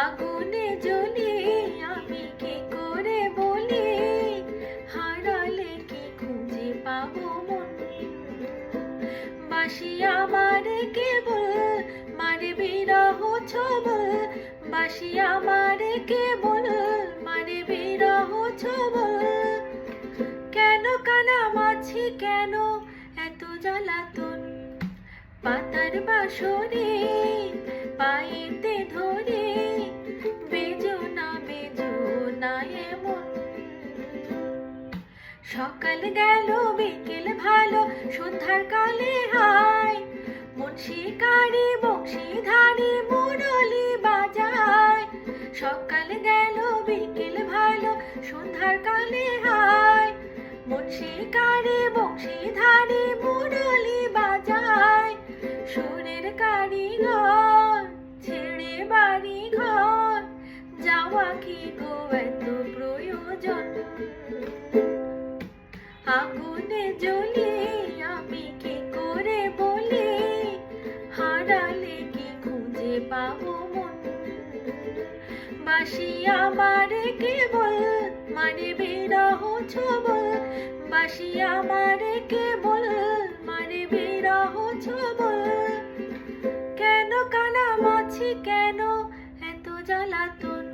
আগুনে জ্বলি আমি কি করে বলি, হারালে কি খুঁজে পাবো মন। বাসি আমার কেবল মারে বিরহ ছবল, বাসি আমার কেবল মারে বিরহ ছবল। কেন কানামাছি কেন এত জ্বালাতন, পাতার বাসরে পায়েতে ধরে বেজো না এমন। সকাল গেল বিকেল ভালো সন্ধ্যার কালে হায়, মন শিকারি বংশীধারী মুরলি বাজায়। সকাল গেল বিকেল ভালো সন্ধ্যার কালে হায়, মন শিকারি বংশীধারী মুরলি বাজায়। সুরের কারিগর ছেড়ে বাড়ি ঘর, যাওয়া কি গো এত প্রয়োজন। আগুনে জ্বলি আমি কি করে বলি, হারালে কি খুঁজে পাবো মন। বাসি আমার কেবল মানে বিরহ ছবল, বাসি আমার কেবল মানে বিরহ ছবল। কেন কানামাছি কেন এত জ্বালাতন,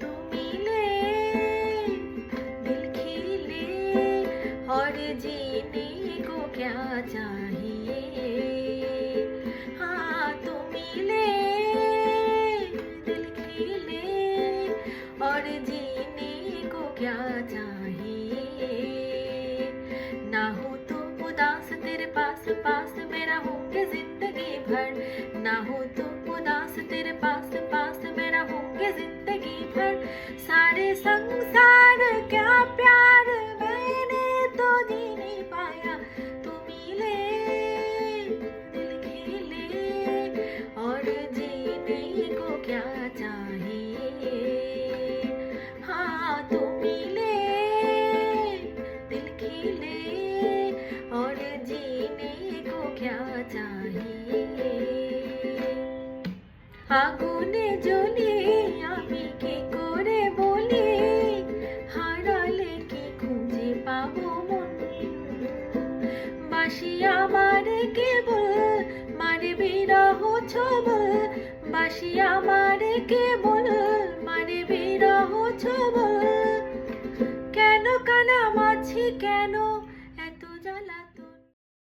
তুমি ले दिल खिले और जीने को क्या चाहिए। हाँ তুমি ले दिल खिले और जीने को क्या चाहिए। ना हो तो उदास तेरे पास पास मैं रहूंगी जिंदगी भर, ना हो तो उदास तेरे पास पास मैं रहूंगी जिंदगी भर। सारे संसार क्या प्यार मैंने तो जी नहीं पाया, तुम ले दिल खिले और जीने को क्या चाहिए। हाँ तुम ले दिल खिले और जीने को क्या चाहिए। আগুনে জ্বলি আমি কি করে বলি, হারালে কি খুঁজে পাবো মন। বাসি আমার কেবল মারে বিরহ ছবল, বাসি আমার কেবল মারে বিরহ ছবল। কেন কানামাছি কেন